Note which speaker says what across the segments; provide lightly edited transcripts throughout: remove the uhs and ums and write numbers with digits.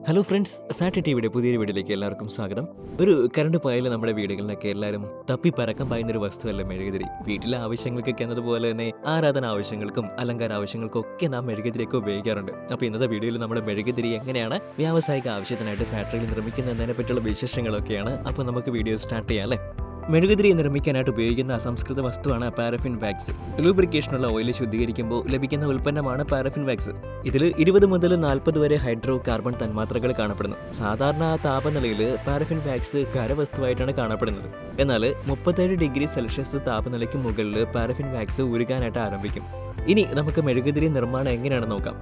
Speaker 1: Hello friends, fat ടിവിയുടെ പുതിയൊരു വീഡിയോയിലേക്ക് എല്ലാവർക്കും സ്വാഗതം. ഒരു കറണ്ട് പോയാൽ നമ്മുടെ വീടുകളിലൊക്കെ എല്ലാവരും തപ്പി പറക്കാൻ പായുന്ന ഒരു വസ്തുവല്ല മെഴുകുതിരി. വീട്ടിലെ ആവശ്യങ്ങൾക്കൊക്കെ എന്നതുപോലെ തന്നെ ആരാധന ആവശ്യങ്ങൾക്കും അലങ്കാര ആവശ്യങ്ങൾക്കും ഒക്കെ നാം മെഴുകുതിരിയൊക്കെ ഉപയോഗിക്കാറുണ്ട്. അപ്പോൾ ഇന്നത്തെ വീഡിയോയിൽ നമ്മുടെ മെഴുകുതിരി എങ്ങനെയാണ് വ്യാവസായിക ആവശ്യത്തിനായിട്ട് ഫാക്ടറിയിൽ നിർമ്മിക്കുന്നതിനെ പറ്റിയുള്ള വിശേഷങ്ങളൊക്കെയാണ്. അപ്പോൾ നമുക്ക് വീഡിയോ സ്റ്റാർട്ട് ചെയ്യാം അല്ലേ. മെഴുകുതിരി നിർമ്മിക്കാനായിട്ട് ഉപയോഗിക്കുന്ന അസംസ്കൃത വസ്തുവാണ് പാരഫിൻ വാക്സ്. ലൂബ്രിക്കേഷനുള്ള ഓയിൽ ശുദ്ധീകരിക്കുമ്പോൾ ലഭിക്കുന്ന ഉൽപ്പന്നമാണ് പാരഫിൻ വാക്സ്. ഇതിൽ 20 മുതൽ 40 വരെ ഹൈഡ്രോ കാർബൺ തന്മാത്രകൾ കാണപ്പെടുന്നു. സാധാരണ താപനിലയിൽ പാരഫിൻ വാക്സ് ഖരവസ്തുവായിട്ടാണ് കാണപ്പെടുന്നത്. എന്നാൽ 37 ഡിഗ്രി സെൽഷ്യസ് താപനിലയ്ക്ക് മുകളിൽ പാരഫിൻ വാക്സ് ഉരുകാനായിട്ട് ആരംഭിക്കും. ഇനി നമുക്ക് മെഴുകുതിരി നിർമ്മാണം എങ്ങനെയാണെന്ന് നോക്കാം.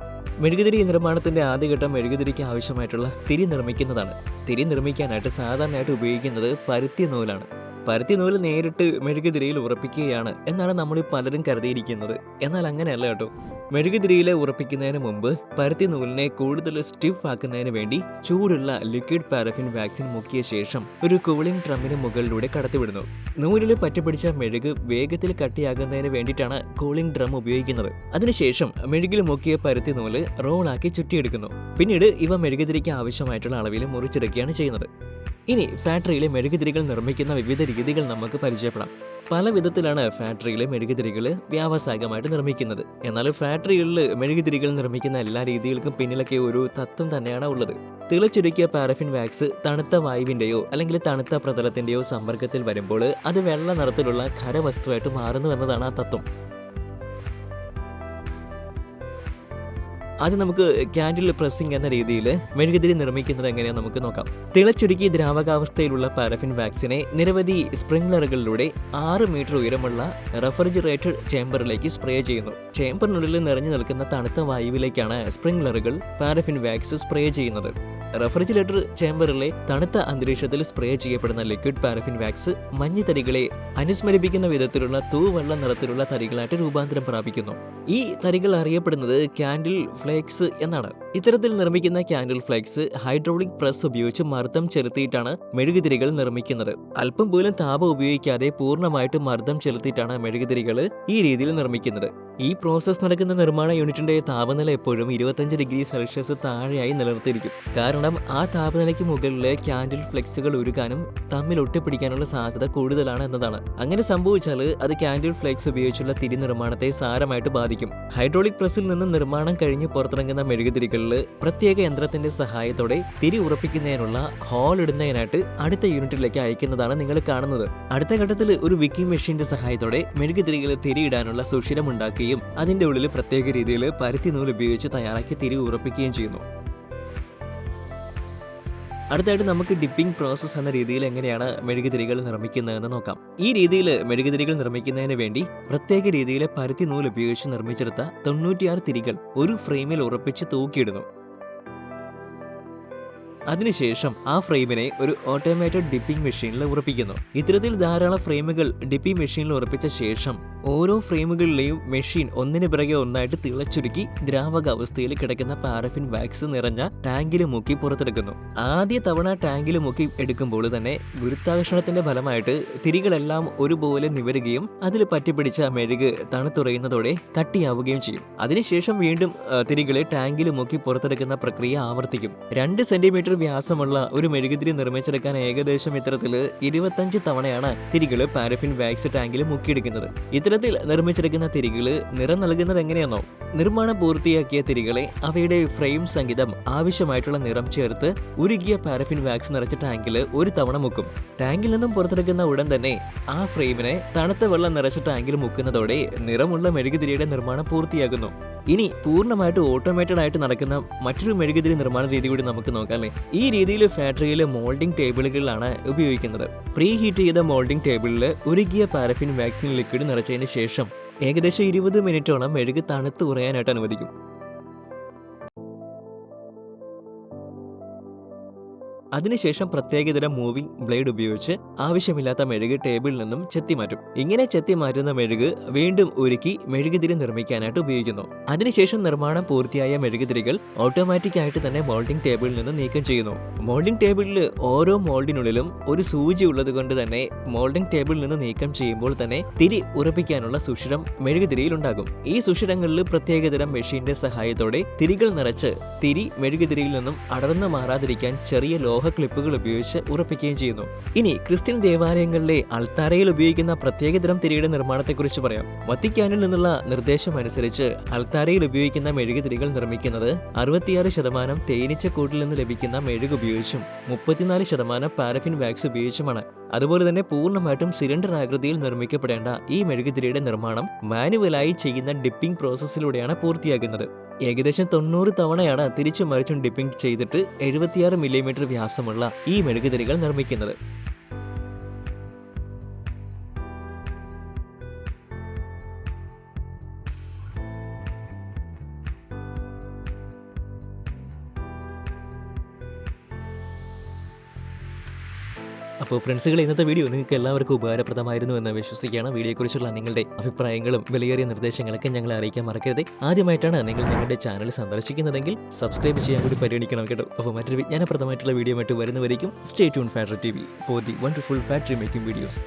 Speaker 1: മെഴുകുതിരി നിർമ്മാണത്തിന്റെ ആദ്യഘട്ടം മെഴുകുതിരിക്ക് ആവശ്യമായിട്ടുള്ള തിരി നിർമ്മിക്കുന്നതാണ്. തിരി നിർമ്മിക്കാനായിട്ട് സാധാരണയായിട്ട് ഉപയോഗിക്കുന്നത് പരുത്തി നൂലാണ്. പരുത്തി നൂല് നേരിട്ട് മെഴുകുതിരിയിൽ ഉറപ്പിക്കുകയാണ് എന്നാണ് നമ്മൾ പലരും കരുതിയിരിക്കുന്നത്. എന്നാൽ അങ്ങനെയല്ല കേട്ടോ. മെഴുകുതിരിയിൽ ഉറപ്പിക്കുന്നതിന് മുമ്പ് പരുത്തി നൂലിനെ കൂടുതൽ സ്റ്റിഫ് ആക്കുന്നതിന് വേണ്ടി ചൂടുള്ള ലിക്വിഡ് പാരഫിൻ വാക്സിൻ മുക്കിയ ശേഷം ഒരു കൂളിംഗ് ഡ്രമ്മിന് മുകളിലൂടെ കടത്തിവിടുന്നു. നൂലിൽ പറ്റിപ്പിടിച്ച മെഴുക് വേഗത്തിൽ കട്ടിയാകുന്നതിന് വേണ്ടിയിട്ടാണ് കൂളിംഗ് ഡ്രം ഉപയോഗിക്കുന്നത്. അതിനുശേഷം മെഴുകിൽ മുക്കിയ പരുത്തി നൂല് റോളാക്കി ചുറ്റിയെടുക്കുന്നു. പിന്നീട് ഇവ മെഴുകുതിരിക്ക് ആവശ്യമായിട്ടുള്ള അളവിൽ മുറിച്ചെടുക്കുകയാണ് ചെയ്യുന്നത്. ഇനി ഫാക്ടറിയിലെ മെഴുകുതിരികൾ നിർമ്മിക്കുന്ന വിവിധ രീതികൾ നമുക്ക് പരിചയപ്പെടാം. പല വിധത്തിലാണ് ഫാക്ടറിയിലെ മെഴുകുതിരികൾ വ്യാവസായികമായിട്ട് നിർമ്മിക്കുന്നത്. എന്നാൽ ഫാക്ടറികളിൽ മെഴുകുതിരികൾ നിർമ്മിക്കുന്ന എല്ലാ രീതികൾക്കും പിന്നിലൊക്കെ ഒരു തത്വം തന്നെയാണ് ഉള്ളത്. തിളച്ചൊരുക്കിയ പാരഫിൻ വാക്സ് തണുത്ത വായുവിന്റെയോ അല്ലെങ്കിൽ തണുത്ത പ്രതലത്തിന്റെയോ സമ്പർക്കത്തിൽ വരുമ്പോൾ അത് വെള്ള നിറത്തിലുള്ള ഖരവസ്തുവായിട്ട് മാറുന്നു എന്നതാണ് ആ തത്വം. ആദ്യം നമുക്ക് ക്യാൻഡിൽ പ്രസ്സിംഗ് എന്ന രീതിയിൽ മെഴുകുതിരി നിർമ്മിക്കുന്നത് എങ്ങനെയാണെന്ന് നമുക്ക് നോക്കാം. തിളച്ചൊരുക്കി ദ്രാവകാവസ്ഥയിലുള്ള പാരഫിൻ വാക്സിനെ നിരവധി സ്പ്രിംഗ്ലറുകളിലൂടെ 6 മീറ്റർ ഉയരമുള്ള റെഫ്രിജറേറ്റഡ് ചേംബറിലേക്ക് സ്പ്രേ ചെയ്യുന്നു. ചേംബറിനുള്ളിൽ നിറഞ്ഞു നിൽക്കുന്ന തണുത്ത വായുവിലേക്കാണ് സ്പ്രിംഗ്ലറുകൾ പാരഫിൻ വാക്സ് സ്പ്രേ ചെയ്യുന്നത്. റെഫ്രിജറേറ്റർ ചേംബറിലെ തണുത്ത അന്തരീക്ഷത്തിൽ സ്പ്രേ ചെയ്യപ്പെടുന്ന ലിക്വിഡ് പാരഫിൻ വാക്സ് മഞ്ഞ തരികളെ അനുസ്മരിപ്പിക്കുന്ന വിധത്തിലുള്ള തൂവെള്ള നിറത്തിലുള്ള തരികളായിട്ട് രൂപാന്തരം പ്രാപിക്കുന്നു. ഈ തരികൾ അറിയപ്പെടുന്നത് ക്യാൻഡിൽ ഫ്ലേക്സ് എന്നാണ്. ഇത്തരത്തിൽ നിർമ്മിക്കുന്ന ക്യാൻഡിൽ ഫ്ലേക്സ് ഹൈഡ്രോളിക് പ്രസ് ഉപയോഗിച്ച് മർദ്ദം ചെലുത്തിയിട്ടാണ് മെഴുകുതിരികൾ നിർമ്മിക്കുന്നത്. അല്പം പോലും താപം ഉപയോഗിക്കാതെ പൂർണ്ണമായിട്ട് മർദ്ദം ചെലുത്തിയിട്ടാണ് മെഴുകുതിരികൾ ഈ രീതിയിൽ നിർമ്മിക്കുന്നത്. ഈ പ്രോസസ് നടക്കുന്ന നിർമ്മാണ യൂണിറ്റിന്റെ താപനില എപ്പോഴും 25 ഡിഗ്രി സെൽഷ്യസ് താഴെയായി നിലനിർത്തിയിരിക്കും. കാരണം ആ താപനിലയ്ക്ക് മുകളിലെ ക്യാൻഡിൽ ഫ്ലെക്സുകൾ ഉരുകാനും തമ്മിൽ ഒട്ടിപ്പിടിക്കാനുള്ള സാധ്യത കൂടുതലാണ് എന്നതാണ്. അങ്ങനെ സംഭവിച്ചാൽ അത് ക്യാൻഡിൽ ഫ്ലെക്സ് ഉപയോഗിച്ചുള്ള തിരി നിർമ്മാണത്തെ സാരമായിട്ട് ബാധിക്കും. ഹൈഡ്രോളിക് പ്രസ്സിൽ നിന്ന് നിർമ്മാണം കഴിഞ്ഞ് പുറത്തിറങ്ങുന്ന മെഴുകുതിരികളിൽ പ്രത്യേക യന്ത്രത്തിന്റെ സഹായത്തോടെ തിരി ഉറപ്പിക്കുന്നതിനുള്ള ഹോൾ ഇടുന്നതിനായിട്ട് അടുത്ത യൂണിറ്റിലേക്ക് അയക്കുന്നതാണ് നിങ്ങൾ കാണുന്നത്. അടുത്ത ഘട്ടത്തിൽ ഒരു വിക്കിംഗ് മെഷീന്റെ സഹായത്തോടെ മെഴുകുതിരികൾ തിരിയിടാനുള്ള സുഷിരമുണ്ടാക്കുകയും അതിന്റെ ഉള്ളിൽ പ്രത്യേക രീതിയിൽ പരുത്തി നൂൽ ഉപയോഗിച്ച് തയ്യാറാക്കി തിരി ഉറപ്പിക്കുകയും ചെയ്യുന്നു. അടുത്തായിട്ട് നമുക്ക് ഡിപ്പിംഗ് പ്രോസസ്സ് എന്ന രീതിയിൽ എങ്ങനെയാണ് മെഴുകുതിരികൾ നിർമ്മിക്കുന്നതെന്ന് നോക്കാം. ഈ രീതിയിൽ മെഴുകുതിരികൾ നിർമ്മിക്കുന്നതിന് വേണ്ടി പ്രത്യേക രീതിയിൽ പരുത്തി നൂൽ ഉപയോഗിച്ച് നിർമ്മിച്ചെടുത്ത 96 തിരികൾ ഒരു ഫ്രെയിമിൽ ഉറപ്പിച്ച് തൂക്കിയിടുന്നു. അതിനുശേഷം ആ ഫ്രെയിമിനെ ഒരു ഓട്ടോമാറ്റഡ് ഡിപ്പിംഗ് മെഷീനിൽ ഉറപ്പിക്കുന്നു. ഇത്തരത്തിൽ ധാരാളം ഫ്രെയിമുകൾ ഡിപ്പിംഗ് മെഷീനിൽ ഉറപ്പിച്ച ശേഷം ഓരോ ഫ്രെയിമുകളിലെയും മെഷീൻ ഒന്നിന് പിറകെ ഒന്നായിട്ട് തിളച്ചൊരുക്കി ദ്രാവകാവസ്ഥയിൽ കിടക്കുന്ന പാരഫിൻ വാക്സ് നിറഞ്ഞ ടാങ്കിൽ മുക്കി പുറത്തെടുക്കുന്നു. ആദ്യ തവണ ടാങ്കിൽ മുക്കി എടുക്കുമ്പോൾ തന്നെ ഗുരുത്വാകർഷണത്തിന്റെ ഫലമായിട്ട് തിരികളെല്ലാം ഒരുപോലെ നിവരുകയും അതിൽ പറ്റിപ്പിടിച്ച മെഴുക് തണുത്തുറയുന്നതോടെ കട്ടിയാവുകയും ചെയ്യും. അതിനുശേഷം വീണ്ടും തിരികളെ ടാങ്കിൽ മുക്കി പുറത്തെടുക്കുന്ന പ്രക്രിയ ആവർത്തിക്കും. 2 സെന്റിമീറ്റർ വ്യാസമുള്ള ഒരു മെഴുകുതിരി നിർമ്മിച്ചെടുക്കാൻ ഏകദേശം ഇത്തരത്തിൽ 25 തവണയാണ് തിരികൾ പാരഫിൻ വാക്സ് ടാങ്കിൽ മുക്കിയെടുക്കുന്നത്. ഇത്തരത്തിൽ നിർമ്മിച്ചെടുക്കുന്ന തിരികൾ നിറം നൽകുന്നത് എങ്ങനെയാണോ? നിർമ്മാണം പൂർത്തിയാക്കിയ തിരികളെ അവയുടെ ഫ്രെയിം സഹിതം ആവശ്യമായിട്ടുള്ള നിറം ചേർത്ത് ഉരുകിയ പാരഫിൻ വാക്സ് നിറച്ച ടാങ്കിൽ ഒരു തവണ മുക്കും. ടാങ്കിൽ നിന്നും പുറത്തെടുക്കുന്ന ഉടൻ തന്നെ ആ ഫ്രെയിമിനെ തണുത്ത വെള്ളം നിറച്ച ടാങ്കിൽ മുക്കുന്നതോടെ നിറമുള്ള മെഴുകുതിരിയുടെ നിർമ്മാണം പൂർത്തിയാകുന്നു. ഇനി പൂർണ്ണമായിട്ട് ഓട്ടോമേറ്റഡ് ആയിട്ട് നടക്കുന്ന മറ്റൊരു മെഴുകുതിരി നിർമ്മാണ രീതി കൂടി നമുക്ക് നോക്കാം അല്ലേ. ഈ രീതിയിൽ ഫാക്ടറിയിലെ മോൾഡിംഗ് ടേബിളുകളിലാണ് ഉപയോഗിക്കുന്നത്. പ്രീ ഹീറ്റ് ചെയ്ത മോൾഡിംഗ് ടേബിളിൽ ഉരുകിയ പാരഫിൻ വാക്സിൻ ലിക്വിഡ് നിറച്ചതിന് ശേഷം ഏകദേശം 20 മിനിറ്റോളം മെഴുക് തണുത്ത് ഉറയാനായിട്ട് അനുവദിക്കും. അതിനുശേഷം പ്രത്യേകതരം മൂവിംഗ് ബ്ലേഡ് ഉപയോഗിച്ച് ആവശ്യമില്ലാത്ത മെഴുക് ടേബിളിൽ നിന്നും ചെത്തിമാറ്റും. ഇങ്ങനെ ചെത്തിമാറ്റുന്ന മെഴുക് വീണ്ടും ഉരുക്കി മെഴുകുതിരി നിർമ്മിക്കാനായിട്ട് ഉപയോഗിക്കുന്നു. അതിനുശേഷം നിർമ്മാണം പൂർത്തിയായ മെഴുകുതിരികൾ ഓട്ടോമാറ്റിക് ആയിട്ട് തന്നെ മോൾഡിംഗ് ടേബിളിൽ നിന്ന് നീക്കം ചെയ്യുന്നു. മോൾഡിംഗ് ടേബിളിൽ ഓരോ മോൾഡിനുള്ളിലും ഒരു സൂചി ഉള്ളത് കൊണ്ട് തന്നെ മോൾഡിംഗ് ടേബിളിൽ നിന്ന് നീക്കം ചെയ്യുമ്പോൾ തന്നെ തിരി ഉറപ്പിക്കാനുള്ള സുഷിരം മെഴുകുതിരിയിൽ ഉണ്ടാകും. ഈ സുഷിരങ്ങളിൽ പ്രത്യേകതരം മെഷീന്റെ സഹായത്തോടെ തിരികൾ നിറച്ച് തിരി മെഴുകുതിരിയിൽ നിന്നും അടർന്നു മാറാതിരിക്കാൻ ചെറിയ ലോഹ ക്ലിപ്പുകൾ ഉപയോഗിച്ച് ഉറപ്പിക്കുകയും ചെയ്യുന്നു. ഇനി ക്രിസ്ത്യൻ ദേവാലയങ്ങളിലെ അൾത്താരയിൽ ഉപയോഗിക്കുന്ന പ്രത്യേകതരം തിരിയുടെ നിർമ്മാണത്തെക്കുറിച്ച് പറയാം. വത്തിക്കാനിൽ നിന്നുള്ള നിർദ്ദേശം അനുസരിച്ച് അൾത്താരയിൽ ഉപയോഗിക്കുന്ന മെഴുകുതിരികൾ നിർമ്മിക്കുന്നത് 66% തേനീച്ചക്കൂട്ടിൽ നിന്ന് ലഭിക്കുന്ന മെഴുക് ഉപയോഗിച്ചും 34% പാരഫിൻ വാക്സ് ഉപയോഗിച്ചുമാണ്. അതുപോലെ തന്നെ പൂർണ്ണമായിട്ടും സിലിണ്ടർ ആകൃതിയിൽ നിർമ്മിക്കപ്പെടേണ്ട ഈ മെഴുകുതിരിയുടെ നിർമ്മാണം മാനുവലായി ചെയ്യുന്ന ഡിപ്പിംഗ് പ്രോസസ്സിലൂടെയാണ് പൂർത്തിയാകുന്നത്. ഏകദേശം 90 തവണയാണ് തിരിച്ചും മറിച്ചും ഡിപ്പിംഗ് ചെയ്തിട്ട് 76 മില്ലിമീറ്റർ വ്യാസമുള്ള ഈ മെഴുകുതിരികൾ നിർമ്മിക്കുന്നത്. അപ്പോൾ ഫ്രണ്ട്സുകൾ, ഇന്നത്തെ വീഡിയോ നിങ്ങൾക്ക് എല്ലാവർക്കും ഉപകാരപ്രദമായിരുന്നു എന്ന് വിശ്വസിക്കുകയാണ്. വീഡിയോയെക്കുറിച്ചുള്ള നിങ്ങളുടെ അഭിപ്രായങ്ങളും വിലയേറിയ നിർദ്ദേശങ്ങളൊക്കെ ഞങ്ങളെ അറിയിക്കാൻ മറക്കരുത്. ആദ്യമായിട്ടാണ് നിങ്ങൾ ഞങ്ങളുടെ ചാനൽ സന്ദർശിക്കുന്നതെങ്കിൽ സബ്സ്ക്രൈബ് ചെയ്യാൻ കൂടി പരിഗണിക്കണം കേട്ടോ. അപ്പോൾ മറ്റൊരു വിജ്ഞാനപ്രദമായിട്ടുള്ള വീഡിയോ ആയിട്ട് വരുന്നവരേക്കും stay tune factory TV for the wonderful factory making videos.